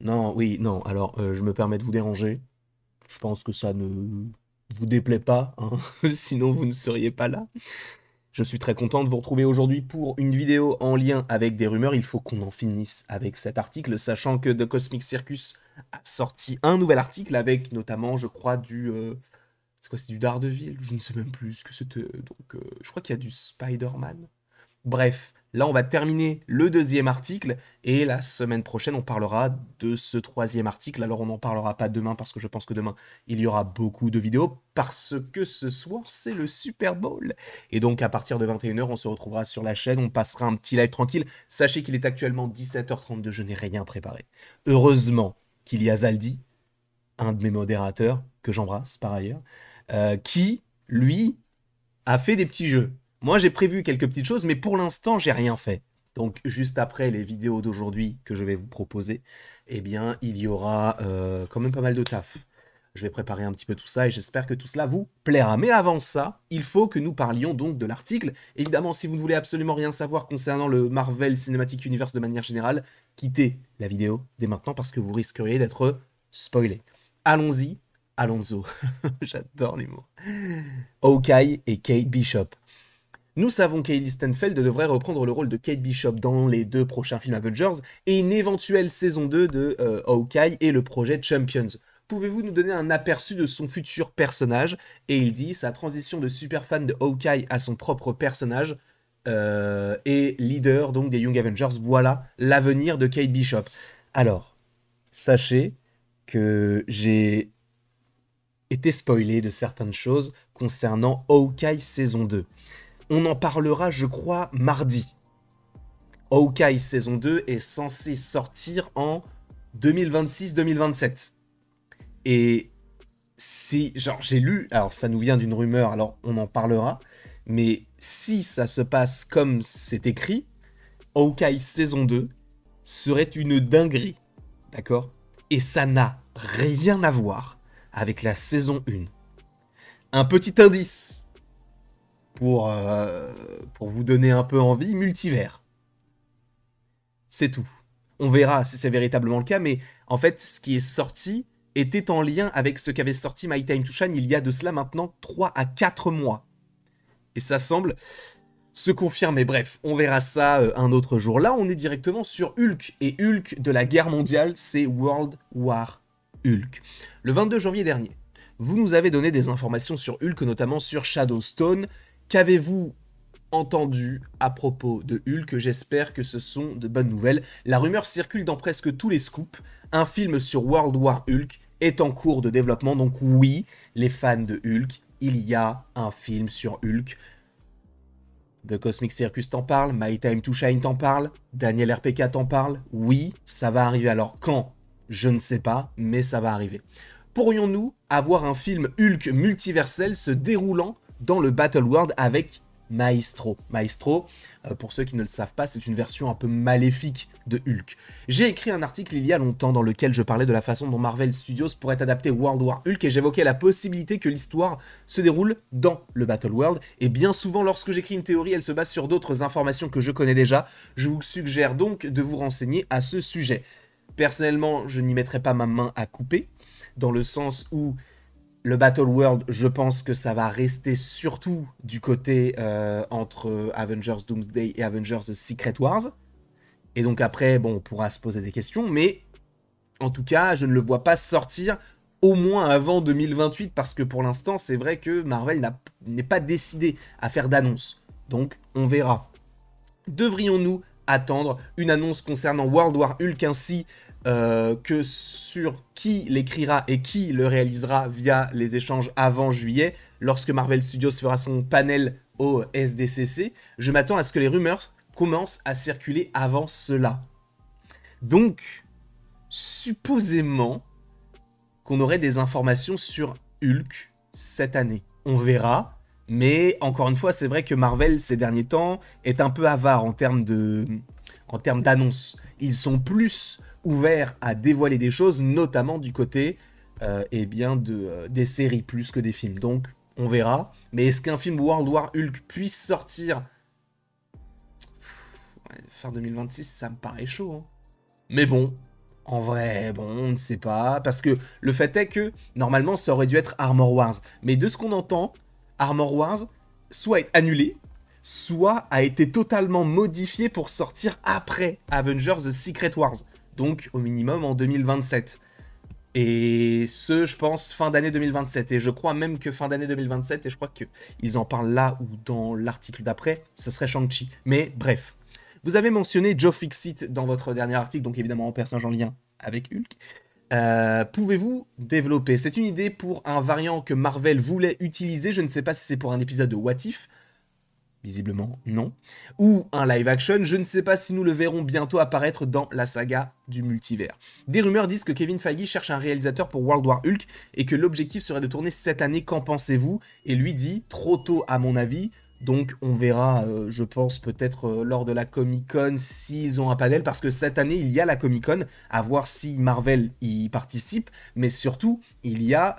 Non, oui, non, alors je me permets de vous déranger. Je pense que ça ne vous déplaît pas, hein, sinon vous ne seriez pas là. Je suis très content de vous retrouver aujourd'hui pour une vidéo en lien avec des rumeurs. Il faut qu'on en finisse avec cet article, sachant que The Cosmic Circus a sorti un nouvel article avec notamment, je crois, c'est quoi, c'est du Daredevil? Je ne sais même plus ce que c'était. Donc, je crois qu'il y a du Spider-Man. Bref, là on va terminer le deuxième article et la semaine prochaine on parlera de ce troisième article. Alors on n'en parlera pas demain parce que je pense que demain il y aura beaucoup de vidéos parce que ce soir c'est le Super Bowl. Et donc à partir de 21h on se retrouvera sur la chaîne, on passera un petit live tranquille. Sachez qu'il est actuellement 17h32, je n'ai rien préparé. Heureusement qu'il y a Zaldi, un de mes modérateurs, que j'embrasse par ailleurs, qui, lui, a fait des petits jeux. Moi, j'ai prévu quelques petites choses, mais pour l'instant, j'ai rien fait. Donc, juste après les vidéos d'aujourd'hui que je vais vous proposer, eh bien, il y aura quand même pas mal de taf. Je vais préparer un petit peu tout ça et j'espère que tout cela vous plaira. Mais avant ça, il faut que nous parlions donc de l'article. Évidemment, si vous ne voulez absolument rien savoir concernant le Marvel Cinematic Universe de manière générale, quittez la vidéo dès maintenant parce que vous risqueriez d'être spoilé. Allons-y, Alonso. J'adore l'humour. Hawkeye et Kate Bishop. Nous savons qu'Hailey Steinfeld devrait reprendre le rôle de Kate Bishop dans les deux prochains films Avengers et une éventuelle saison 2 de Hawkeye et le projet Champions. Pouvez-vous nous donner un aperçu de son futur personnage? Et il dit sa transition de super fan de Hawkeye à son propre personnage et leader donc des Young Avengers. Voilà l'avenir de Kate Bishop. Alors, sachez que j'ai été spoilé de certaines choses concernant Hawkeye saison 2. On en parlera, je crois, mardi. Hawkeye saison 2 est censé sortir en 2026-2027. Et si, genre, j'ai lu, alors ça nous vient d'une rumeur, alors on en parlera, mais si ça se passe comme c'est écrit, Hawkeye saison 2 serait une dinguerie, d'accord? Et ça n'a rien à voir avec la saison 1. Un petit indice pour vous donner un peu envie, multivers. C'est tout. On verra si c'est véritablement le cas, mais en fait, ce qui est sorti était en lien avec ce qu'avait sorti My Time to Shine il y a de cela maintenant 3 à 4 mois. Et ça semble se confirmer. Bref, on verra ça un autre jour. Là, on est directement sur Hulk. Et Hulk de la guerre mondiale, c'est World War Hulk. Le 22 janvier dernier, vous nous avez donné des informations sur Hulk, notamment sur Shadowstone. Qu'avez-vous entendu à propos de Hulk? J'espère que ce sont de bonnes nouvelles. La rumeur circule dans presque tous les scoops. Un film sur World War Hulk est en cours de développement, donc oui, les fans de Hulk, il y a un film sur Hulk. The Cosmic Circus t'en parle, My Time to Shine t'en parle, Daniel RPK t'en parle. Oui, ça va arriver. Alors quand? Je ne sais pas, mais ça va arriver. Pourrions-nous avoir un film Hulk multiversel se déroulant dans le Battle World avec Maestro? Maestro, pour ceux qui ne le savent pas, c'est une version un peu maléfique de Hulk. J'ai écrit un article il y a longtemps dans lequel je parlais de la façon dont Marvel Studios pourrait adapter World War Hulk et j'évoquais la possibilité que l'histoire se déroule dans le Battle World. Et bien souvent, lorsque j'écris une théorie, elle se base sur d'autres informations que je connais déjà. Je vous suggère donc de vous renseigner à ce sujet. Personnellement, je n'y mettrai pas ma main à couper, dans le sens où le Battle World, je pense que ça va rester surtout du côté entre Avengers Doomsday et Avengers Secret Wars. Et donc après, bon, on pourra se poser des questions, mais en tout cas, je ne le vois pas sortir au moins avant 2028, parce que pour l'instant, c'est vrai que Marvel n'est pas décidé à faire d'annonce. Donc, on verra. Devrions-nous attendre une annonce concernant World War Hulk ainsi que sur qui l'écrira et qui le réalisera via les échanges avant juillet, lorsque Marvel Studios fera son panel au SDCC? Je m'attends à ce que les rumeurs commencent à circuler avant cela. Donc, supposément qu'on aurait des informations sur Hulk cette année. On verra, mais encore une fois, c'est vrai que Marvel, ces derniers temps, est un peu avare en termes d'annonces. Ils sont plus ouverts à dévoiler des choses, notamment du côté eh bien des séries plus que des films. Donc, on verra. Mais est-ce qu'un film World War Hulk puisse sortir fin 2026, ça me paraît chaud, hein. Mais bon, En vrai, bon, on ne sait pas, parce que le fait est que, normalement, ça aurait dû être Armor Wars. Mais de ce qu'on entend, Armor Wars soit est annulé, soit a été totalement modifié pour sortir après Avengers The Secret Wars. Donc, au minimum, en 2027. Et ce, je pense, fin d'année 2027. Et je crois même que fin d'année 2027, et je crois qu'ils en parlent là ou dans l'article d'après, ce serait Shang-Chi. Mais bref. Vous avez mentionné Joe Fixit dans votre dernier article, donc évidemment en personnage en lien avec Hulk. Pouvez-vous développer? C'est une idée pour un variant que Marvel voulait utiliser, je ne sais pas si c'est pour un épisode de What If, visiblement non, ou un live action, je ne sais pas si nous le verrons bientôt apparaître dans la saga du multivers. Des rumeurs disent que Kevin Feige cherche un réalisateur pour World War Hulk et que l'objectif serait de tourner cette année, qu'en pensez-vous? Et lui dit, trop tôt à mon avis. Donc on verra, je pense, peut-être lors de la Comic-Con s'ils ont un panel, parce que cette année, il y a la Comic-Con, à voir si Marvel y participe, mais surtout, il n'y a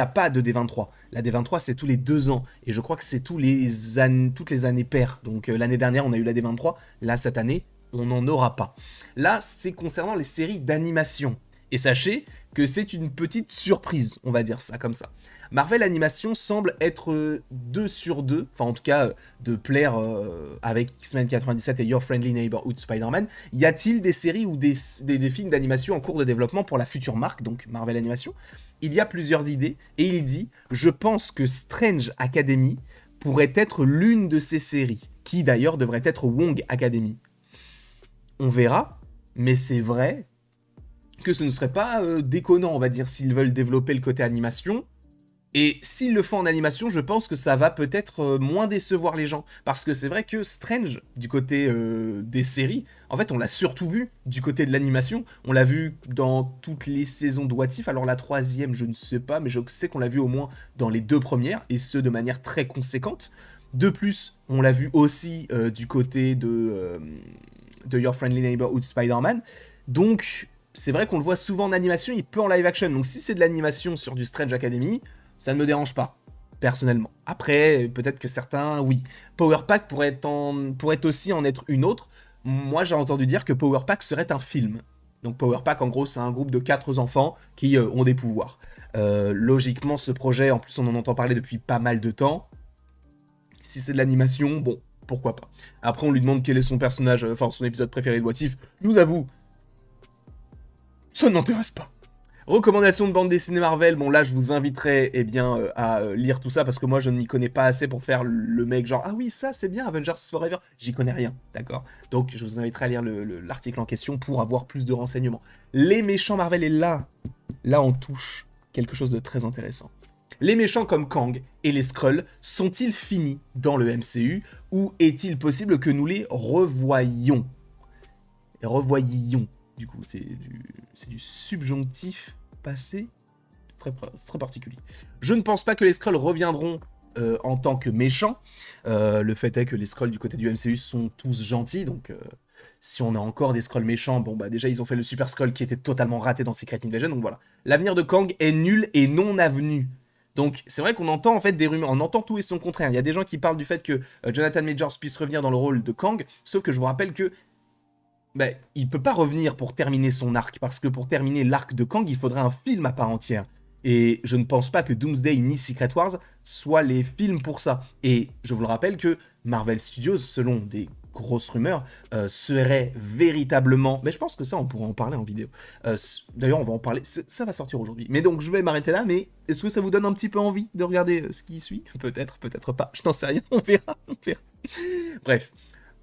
pas de D23. La D23, c'est tous les 2 ans, et je crois que c'est toutes les années paires. Donc l'année dernière, on a eu la D23, là, cette année, on n'en aura pas. Là, c'est concernant les séries d'animation. Et sachez que c'est une petite surprise, on va dire ça comme ça. Marvel Animation semble être 2 sur 2, enfin en tout cas de plaire avec X-Men 97 et Your Friendly Neighborhood Spider-Man. Y a-t-il des séries ou des films d'animation en cours de développement pour la future marque, donc Marvel Animation? Il y a plusieurs idées, et il dit « Je pense que Strange Academy pourrait être l'une de ces séries, qui d'ailleurs devrait être Wong Academy. » On verra, mais c'est vrai que ce ne serait pas déconnant, on va dire, s'ils veulent développer le côté animation. Et s'ils le font en animation, je pense que ça va peut-être moins décevoir les gens. Parce que c'est vrai que Strange, du côté des séries, en fait, on l'a surtout vu du côté de l'animation. On l'a vu dans toutes les saisons de What If. Alors la 3e, je ne sais pas, mais je sais qu'on l'a vu au moins dans les 2 premières, et ce, de manière très conséquente. De plus, on l'a vu aussi du côté de Your Friendly Neighborhood Spider-Man. Donc, c'est vrai qu'on le voit souvent en animation, il peut en live action. Donc si c'est de l'animation sur du Strange Academy, ça ne me dérange pas, personnellement. Après, peut-être que certains, oui. Power Pack pourrait aussi en être une autre. Moi, j'ai entendu dire que Power Pack serait un film. Donc Power Pack, en gros, c'est un groupe de 4 enfants qui ont des pouvoirs. Logiquement, ce projet, en plus, on en entend parler depuis pas mal de temps. Si c'est de l'animation, bon, pourquoi pas. Après, on lui demande quel est son personnage, enfin, son épisode préféré de What If. Je vous avoue, ça ne m'intéresse pas. Recommandation de bande dessinée Marvel, bon là je vous inviterai à lire tout ça parce que moi je ne m'y connais pas assez pour faire le mec genre « Ah oui ça c'est bien Avengers Forever », j'y connais rien, d'accord? Donc je vous inviterai à lire l'article en question pour avoir plus de renseignements. Les méchants Marvel, et là on touche quelque chose de très intéressant. Les méchants comme Kang et les Skrulls sont-ils finis dans le MCU ou est-il possible que nous les revoyions? Du coup, c'est du subjonctif passé. C'est très particulier. Je ne pense pas que les Skrulls reviendront en tant que méchants. Le fait est que les Skrulls du côté du MCU sont tous gentils, donc si on a encore des Skrulls méchants, bon bah déjà ils ont fait le Super Skrull qui était totalement raté dans Secret Invasion, donc voilà. L'avenir de Kang est nul et non avenu. Donc c'est vrai qu'on entend en fait des rumeurs, on entend tout et son contraire. Il y a des gens qui parlent du fait que Jonathan Majors puisse revenir dans le rôle de Kang, sauf que je vous rappelle que il peut pas revenir pour terminer son arc, parce que pour terminer l'arc de Kang, il faudrait un film à part entière. Et je ne pense pas que Doomsday ni Secret Wars soient les films pour ça. Et je vous le rappelle que Marvel Studios, selon des grosses rumeurs, serait véritablement... Mais je pense que ça, on pourra en parler en vidéo. D'ailleurs, on va en parler... Ça va sortir aujourd'hui. Mais donc, je vais m'arrêter là, mais est-ce que ça vous donne un petit peu envie de regarder ce qui suit? Peut-être, peut-être pas. Je n'en sais rien, on verra. Bref.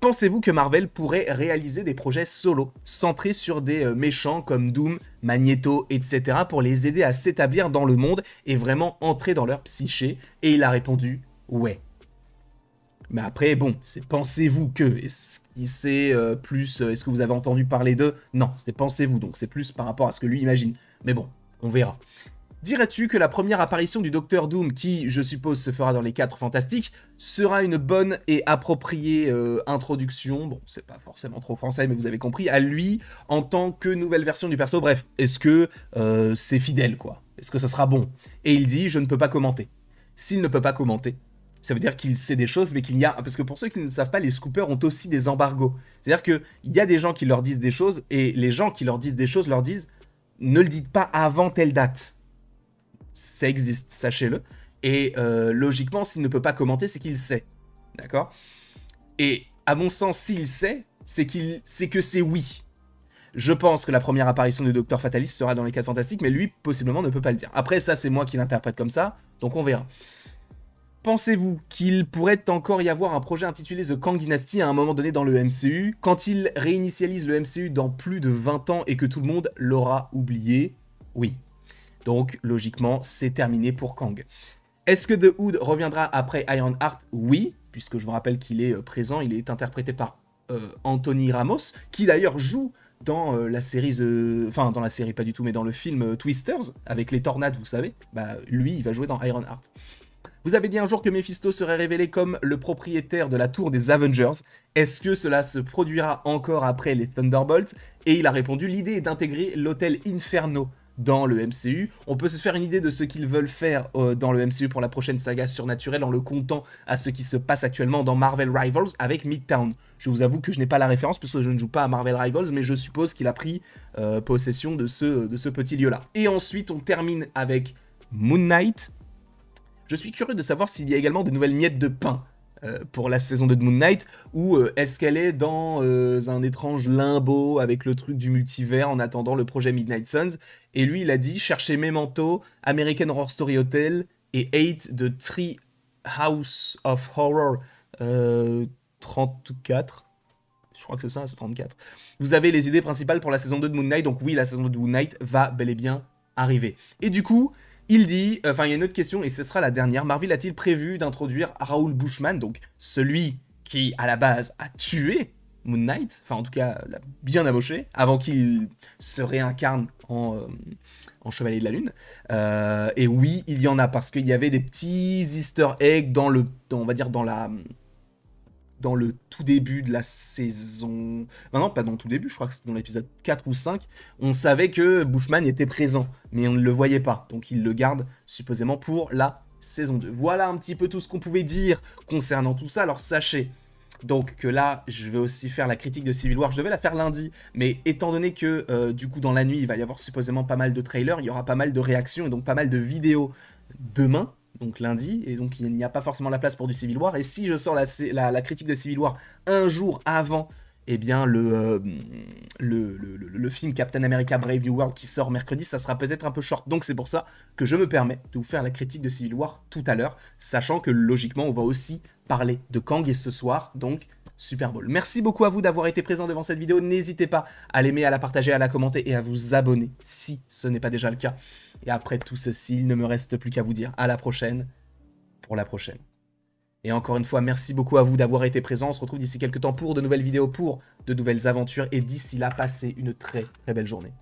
Pensez-vous que Marvel pourrait réaliser des projets solo, centrés sur des méchants comme Doom, Magneto, etc. pour les aider à s'établir dans le monde et vraiment entrer dans leur psyché? Et il a répondu « ouais ». Mais après, bon, c'est pensez-vous que. Est-ce que c'est plus... Est-ce que vous avez entendu parler d'eux? Non, c'était pensez-vous, donc c'est plus par rapport à ce que lui imagine. Mais bon, on verra. Dirais-tu que la première apparition du Docteur Doom, qui, je suppose, se fera dans les 4 Fantastiques, sera une bonne et appropriée introduction, bon, c'est pas forcément trop français, mais vous avez compris, à lui, en tant que nouvelle version du perso? Bref, est-ce que c'est fidèle, quoi? Est-ce que ça sera bon? Et il dit, je ne peux pas commenter. S'il ne peut pas commenter, Ça veut dire qu'il sait des choses, mais qu'il y a... Parce que pour ceux qui ne le savent pas, les scoopers ont aussi des embargos. C'est-à-dire qu'il y a des gens qui leur disent des choses, et les gens qui leur disent des choses leur disent « Ne le dites pas avant telle date ». Ça existe, sachez-le. Et logiquement, s'il ne peut pas commenter, c'est qu'il sait. D'accord? Et à mon sens, s'il sait, c'est que c'est oui. Je pense que la première apparition du Docteur Fatalis sera dans les 4 Fantastiques, mais lui, possiblement, ne peut pas le dire. Après, ça, c'est moi qui l'interprète comme ça, donc on verra. Pensez-vous qu'il pourrait encore y avoir un projet intitulé The Kang Dynasty à un moment donné dans le MCU, quand il réinitialise le MCU dans plus de 20 ans et que tout le monde l'aura oublié? Oui. Donc, logiquement, c'est terminé pour Kang. Est-ce que The Hood reviendra après Ironheart? Oui, puisque je vous rappelle qu'il est présent, il est interprété par Anthony Ramos, qui d'ailleurs joue dans la série, enfin dans la série pas du tout, mais dans le film Twisters, avec les tornades, vous savez, bah lui, il va jouer dans Ironheart. Vous avez dit un jour que Mephisto serait révélé comme le propriétaire de la tour des Avengers. Est-ce que cela se produira encore après les Thunderbolts? Et il a répondu, l'idée est d'intégrer l'hôtel Inferno dans le MCU. On peut se faire une idée de ce qu'ils veulent faire dans le MCU pour la prochaine saga surnaturelle en le comptant à ce qui se passe actuellement dans Marvel Rivals avec Midtown. Je vous avoue que je n'ai pas la référence parce que je ne joue pas à Marvel Rivals, mais je suppose qu'il a pris possession de ce petit lieu-là. Et ensuite, on termine avec Moon Knight. Je suis curieux de savoir s'il y a également de nouvelles miettes de pain pour la saison 2 de Moon Knight, ou est-ce qu'elle est dans un étrange limbo avec le truc du multivers en attendant le projet Midnight Suns. Et lui, il a dit, cherchez Memento, American Horror Story Hotel et 8 de Tree House of Horror 34. Je crois que c'est ça, c'est 34. Vous avez les idées principales pour la saison 2 de Moon Knight, donc oui, la saison 2 de Moon Knight va bel et bien arriver. Et du coup... il dit, enfin il y a une autre question et ce sera la dernière, Marvel a-t-il prévu d'introduire Raoul Bushman, donc celui qui à la base a tué Moon Knight, enfin en tout cas l'a bien amoché, avant qu'il se réincarne en Chevalier de la Lune. Et oui, il y en a, parce qu'il y avait des petits easter eggs on va dire dans le tout début de la saison... Non, pas dans le tout début, je crois que c'était dans l'épisode 4 ou 5. On savait que Bushman était présent, mais on ne le voyait pas. Donc il le garde supposément pour la saison 2. Voilà un petit peu tout ce qu'on pouvait dire concernant tout ça. Alors sachez donc que là, je vais aussi faire la critique de Civil War. Je devais la faire lundi, mais étant donné que du coup dans la nuit, il va y avoir supposément pas mal de trailers, il y aura pas mal de réactions et donc pas mal de vidéos demain, donc lundi, et donc il n'y a pas forcément la place pour du Civil War. Et si je sors la critique de Civil War un jour avant, eh bien le film Captain America Brave New World qui sort mercredi, ça sera peut-être un peu short. Donc c'est pour ça que je me permets de vous faire la critique de Civil War tout à l'heure, sachant que logiquement on va aussi parler de Kang et ce soir, donc Super Bowl. Merci beaucoup à vous d'avoir été présent devant cette vidéo. N'hésitez pas à l'aimer, à la partager, à la commenter et à vous abonner si ce n'est pas déjà le cas. Et après tout ceci, il ne me reste plus qu'à vous dire à la prochaine pour la prochaine. Et encore une fois, merci beaucoup à vous d'avoir été présent. On se retrouve d'ici quelques temps pour de nouvelles vidéos, pour de nouvelles aventures. Et d'ici là, passez une très très belle journée.